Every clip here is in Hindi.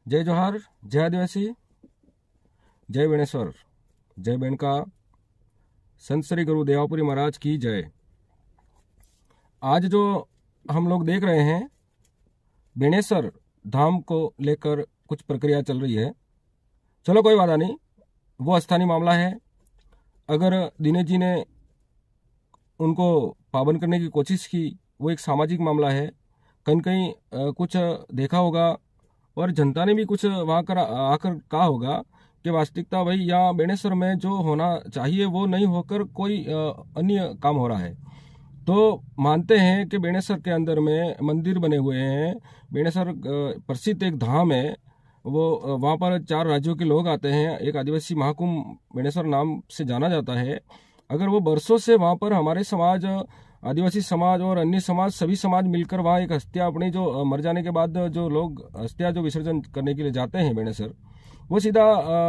जय जोहार, जय आदिवासी, जय बेणेश्वर, जय बेणका, संत श्री गुरु देवापुरी महाराज की जय। आज जो हम लोग देख रहे हैं बेणेश्वर धाम को लेकर कुछ प्रक्रिया चल रही है। चलो कोई बात नहीं, वो स्थानीय मामला है। अगर दिनेश जी ने उनको पाबंद करने की कोशिश की, वो एक सामाजिक मामला है। कहीं कहीं कुछ देखा होगा और जनता ने भी कुछ वहाँ कर आकर कहा होगा कि वास्तविकता भाई यहाँ बेणेश्वर में जो होना चाहिए वो नहीं होकर कोई अन्य काम हो रहा है। तो मानते हैं कि बेणेश्वर के अंदर में मंदिर बने हुए हैं। बेणेश्वर प्रसिद्ध एक धाम है। वो वहाँ पर 4 राज्यों के लोग आते हैं। एक आदिवासी महाकुंभ बेणेश्वर नाम से जाना जाता है। अगर वो बरसों से वहाँ पर हमारे समाज, आदिवासी समाज और अन्य समाज, सभी समाज मिलकर वहाँ एक हस्तिया अपनी जो मर जाने के बाद जो लोग हस्तिया जो विसर्जन करने के लिए जाते हैं बेणेश्वर, वो सीधा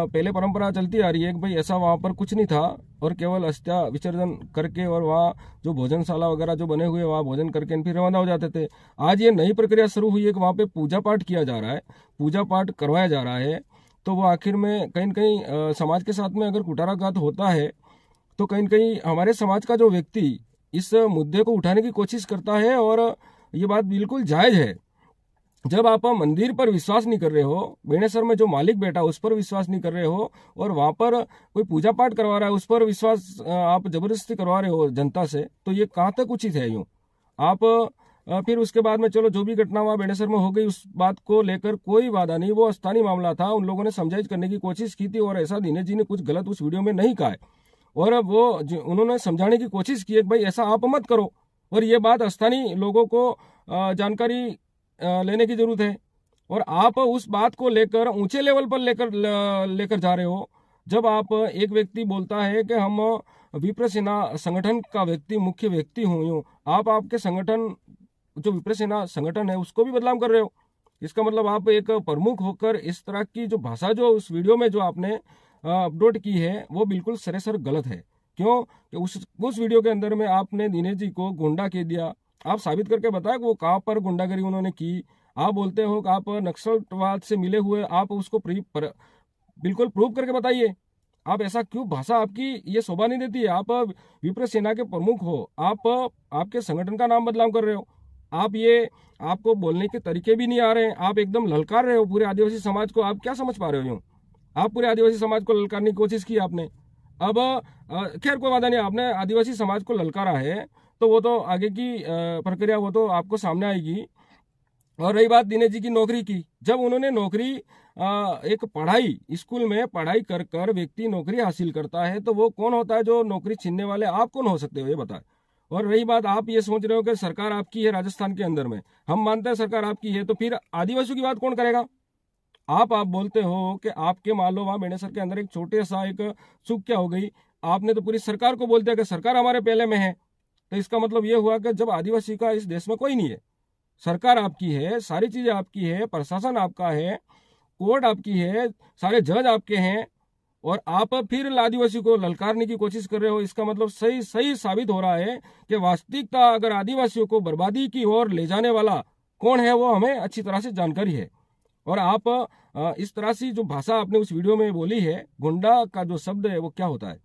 पहले परंपरा चलती आ रही है कि भाई ऐसा वहाँ पर कुछ नहीं था और केवल हस्तिया विसर्जन करके और वहाँ जो भोजनशाला वगैरह जो बने हुए वहाँ भोजन करके फिर रवाना हो जाते थे। आज ये नई प्रक्रिया शुरू हुई है कि वहाँ पे पूजा पाठ किया जा रहा है, पूजा पाठ करवाया जा रहा है। तो वो आखिर में कहीं न कहीं समाज के साथ में अगर कुठाराघात होता है तो कहीं न कहीं हमारे समाज का जो व्यक्ति इस मुद्दे को उठाने की कोशिश करता है। और ये बात बिल्कुल जायज़ है। जब आप मंदिर पर विश्वास नहीं कर रहे हो, बेणेश्वर में जो मालिक बैठा उस पर विश्वास नहीं कर रहे हो और वहाँ पर कोई पूजा पाठ करवा रहा है उस पर विश्वास आप जबरदस्ती करवा रहे हो जनता से, तो ये कहाँ तक उचित है? यूँ आप फिर उसके बाद में चलो जो भी घटना वहाँ बेणेश्वर में हो गई उस बात को लेकर कोई वादा नहीं, वो स्थानीय मामला था। उन लोगों ने समझाइश करने की कोशिश की थी और ऐसा दिनेश जी ने कुछ गलत उस वीडियो में नहीं कहा है। और वो उन्होंने समझाने की कोशिश की है कि भाई ऐसा आप मत करो। और ये बात स्थानीय लोगों को जानकारी लेने की जरूरत है। और आप उस बात को लेकर ऊंचे लेवल पर लेकर जा रहे हो। जब आप एक व्यक्ति बोलता है कि हम विप्र सेना संगठन का व्यक्ति, मुख्य व्यक्ति हूँ, यूँ आप आपके संगठन जो विप्र सेना संगठन है उसको भी बदनाम कर रहे हो। इसका मतलब आप एक प्रमुख होकर इस तरह की जो भाषा जो उस वीडियो में जो आपने अपलोड की है वो बिल्कुल सरासर गलत है। क्यों कि उस वीडियो के अंदर में आपने दिनेश जी को गुंडा कह दिया। आप साबित करके बताया कि वो कहाँ पर गुंडागरी उन्होंने की। आप बोलते हो कि आप नक्सलवाद से मिले हुए, आप उसको बिल्कुल प्रूव करके बताइए। आप ऐसा क्यों, भाषा आपकी ये शोभा नहीं देती है। आप विप्र सेना के प्रमुख हो, आप आपके संगठन का नाम बदनाम कर रहे हो। आप ये, आपको बोलने के तरीके भी नहीं आ रहे हैं। आप एकदम ललकार रहे हो पूरे आदिवासी समाज को। आप क्या समझ पा रहे हो? यूँ आप पूरे आदिवासी समाज को ललकारने की कोशिश की आपने। अब खैर कोई बात नहीं, आपने आदिवासी समाज को ललकारा है तो वो तो आगे की प्रक्रिया वो तो आपको सामने आएगी। और रही बात दिनेश जी की नौकरी की, जब उन्होंने नौकरी एक पढ़ाई, स्कूल में पढ़ाई कर कर व्यक्ति नौकरी हासिल करता है तो वो कौन होता है जो नौकरी छीनने वाले? आप कौन हो सकते हो ये बताए। और रही बात, आप ये सोच रहे हो कि सरकार आपकी है राजस्थान के अंदर में, हम मानते हैं सरकार आपकी है, तो फिर आदिवासियों की बात कौन करेगा? आप बोलते हो कि आपके मान लो वहाँ बेणेश्वर के अंदर एक छोटे सा एक चूक क्या हो गई, आपने तो पूरी सरकार को बोल दिया कि सरकार हमारे पहले में है। तो इसका मतलब ये हुआ कि जब आदिवासी का इस देश में कोई नहीं है, सरकार आपकी है, सारी चीजें आपकी है, प्रशासन आपका है, कोर्ट आपकी है, सारे जज आपके हैं, और आप फिर आदिवासी को ललकारने की कोशिश कर रहे हो। इसका मतलब सही सही साबित हो रहा है कि वास्तविकता अगर आदिवासियों को बर्बादी की ओर ले जाने वाला कौन है वो हमें अच्छी तरह से जानकारी है। और आप इस तरह से जो भाषा आपने उस वीडियो में बोली है, गुंडा का जो शब्द है वो क्या होता है?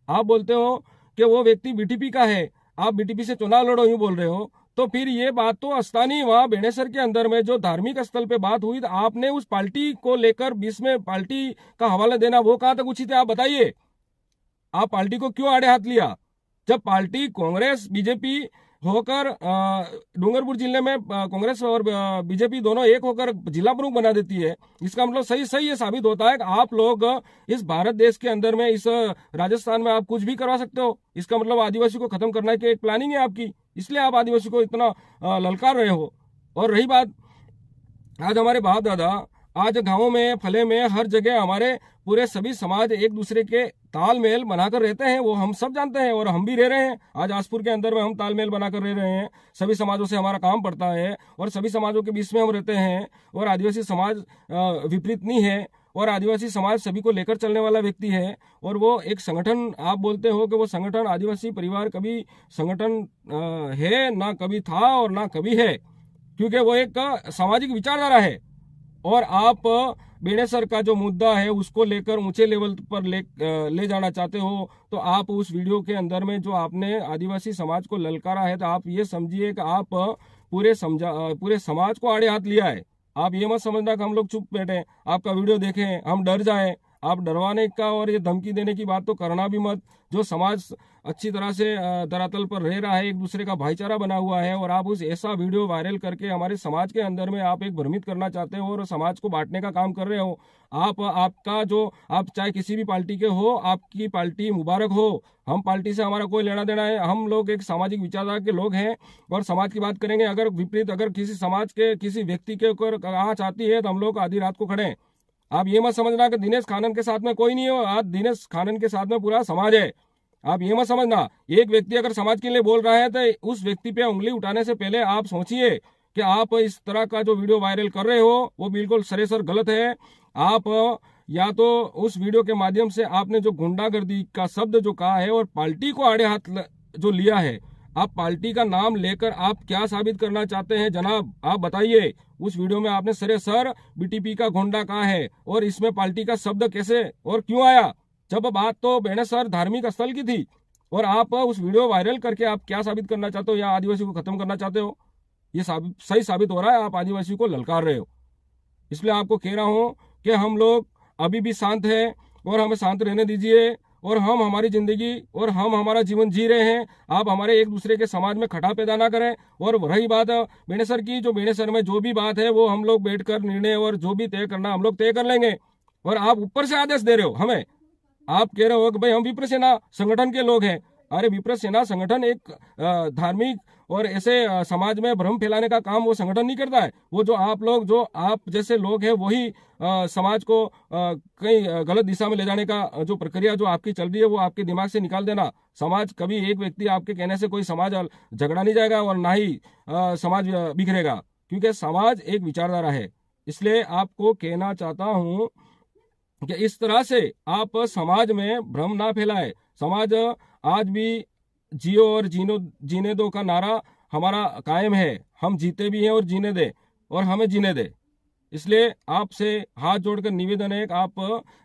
आप बोलते हो कि वो व्यक्ति बीटीपी का है, आप बीटीपी से चुनाव लड़ो, यूं बोल रहे हो। तो फिर ये बात तो स्थानीय वहां बेणेश्वर के अंदर में जो धार्मिक स्थल पे बात हुई तो आपने उस पार्टी को लेकर बीच में पार्टी का हवाला देना वो कहां तक उचित है? आप बताइए। आप पार्टी को क्यों आड़े हाथ लिया? जब पार्टी कांग्रेस बीजेपी होकर डूंगरपुर जिले में कांग्रेस और बीजेपी दोनों एक होकर जिला प्रमुख बना देती है, इसका मतलब सही सही ये साबित होता है कि आप लोग इस भारत देश के अंदर में, इस राजस्थान में आप कुछ भी करवा सकते हो। इसका मतलब आदिवासी को खत्म करने की एक प्लानिंग है आपकी, इसलिए आप आदिवासी को इतना ललकार रहे हो। और रही बात, आज हमारे बाप दादा, आज गाँवों में फले में हर जगह हमारे पूरे सभी समाज एक दूसरे के तालमेल बनाकर रहते हैं, वो हम सब जानते हैं और हम भी रह रहे हैं। आज आसपुर के अंदर में हम तालमेल बनाकर रह रहे हैं, सभी समाजों से हमारा काम पड़ता है और सभी समाजों के बीच में हम रहते हैं। और आदिवासी समाज विपरीत नहीं है और आदिवासी समाज सभी को लेकर चलने वाला व्यक्ति है। और वो एक संगठन, आप बोलते हो कि वो संगठन आदिवासी परिवार कभी संगठन है ना, कभी था और ना कभी है, क्योंकि वो एक सामाजिक विचारधारा है। और आप बेणेसर का जो मुद्दा है उसको लेकर ऊंचे लेवल पर ले जाना चाहते हो, तो आप उस वीडियो के अंदर में जो आपने आदिवासी समाज को ललकारा है, तो आप ये समझिए कि आप पूरे समाज को आड़े हाथ लिया है। आप ये मत समझना कि हम लोग चुप बैठे, आपका वीडियो देखें हम डर जाएं। आप डरवाने का और ये धमकी देने की बात तो करना भी मत। जो समाज अच्छी तरह से धरातल पर रह रहा है, एक दूसरे का भाईचारा बना हुआ है, और आप उस ऐसा वीडियो वायरल करके हमारे समाज के अंदर में आप एक भ्रमित करना चाहते हो और समाज को बांटने का काम कर रहे हो। आप चाहे किसी भी पार्टी के हो, आपकी पार्टी मुबारक हो। हम पार्टी से हमारा कोई लेना देना है, हम लोग एक सामाजिक विचारधारा के लोग हैं और समाज की बात करेंगे। अगर विपरीत अगर किसी समाज के किसी व्यक्ति के ऊपर आँच आती है तो हम लोग आधी रात को खड़े हैं। आप ये मत समझना कि दिनेश खानन के साथ में कोई नहीं है, आज दिनेश खानन के साथ में पूरा समाज है। आप ये मत समझना एक व्यक्ति अगर समाज के लिए बोल रहा है तो उस व्यक्ति पे उंगली उठाने से पहले आप सोचिए कि आप इस तरह का जो वीडियो वायरल कर रहे हो वो बिल्कुल सरासर गलत है। आप या तो उस वीडियो के माध्यम से आपने जो गुंडागर्दी का शब्द जो कहा है और पार्टी को आड़े हाथ जो लिया है, आप पार्टी का नाम लेकर आप क्या साबित करना चाहते हैं जनाब, आप बताइए। उस वीडियो में आपने सरासर बीटीपी का गुंडा कहा है और इसमें पार्टी का शब्द कैसे और क्यों आया, जब बात तो बेणेसर धार्मिक स्थल की थी। और आप उस वीडियो वायरल करके आप क्या साबित करना चाहते हो, या आदिवासी को खत्म करना चाहते हो? ये सही साबित हो रहा है, आप आदिवासी को ललकार रहे हो। इसलिए आपको कह रहा हूं कि हम लोग अभी भी शांत हैं और हमें शांत रहने दीजिए, और हम हमारी जिंदगी और हम हमारा जीवन जी रहे हैं। आप हमारे एक दूसरे के समाज में खटा पैदा ना करें। और रही बात बेणेसर की, जो बेणेसर में जो भी बात है वो हम लोग बैठकर निर्णय और जो भी तय करना हम लोग तय कर लेंगे। और आप ऊपर से आदेश दे रहे हो हमें, आप कह रहे हो कि भाई हम विप्र सेना संगठन के लोग हैं। अरे विप्र सेना संगठन एक धार्मिक और ऐसे समाज में भ्रम फैलाने का काम वो संगठन नहीं करता है। वो जो आप जैसे लोग हैं वही समाज को कहीं गलत दिशा में ले जाने का जो प्रक्रिया जो आपकी चल रही है वो आपके दिमाग से निकाल देना। समाज कभी एक व्यक्ति आपके कहने से कोई समाज झगड़ा नहीं जाएगा और ना ही समाज बिखरेगा, क्योंकि समाज एक विचारधारा है। इसलिए आपको कहना चाहता हूं कि इस तरह से आप समाज में भ्रम ना फैलाए। समाज आज भी जियो और जीने दो का नारा हमारा कायम है। हम जीते भी हैं और जीने दे, और हमें जीने दे। इसलिए आपसे हाथ जोड़कर निवेदन है कि आप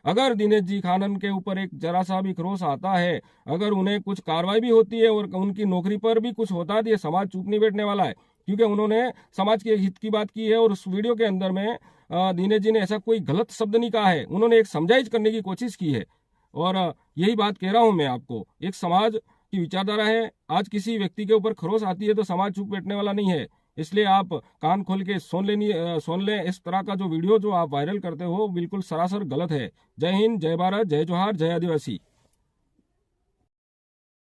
अगर दिनेश जी खानन के ऊपर एक जरा सा भी क्रोश आता है, अगर उन्हें कुछ कार्रवाई भी होती है और उनकी नौकरी पर भी कुछ होता है, तो ये समाज चुप नहीं बैठने वाला है, क्योंकि उन्होंने समाज के हित की बात की है। और उस वीडियो के अंदर में दिनेश जी ने ऐसा कोई गलत शब्द नहीं कहा है, उन्होंने एक समझाइश करने की कोशिश की है। और यही बात कह रहा हूं मैं आपको, एक समाज की विचारधारा है। आज किसी व्यक्ति के ऊपर खरोच आती है तो समाज चुप बैठने वाला नहीं है। इसलिए आप कान खोल के सुन लें। इस तरह का जो वीडियो जो आप वायरल करते हो बिल्कुल सरासर गलत है। जय हिंद, जय भारत, जय जोहार, जय आदिवासी।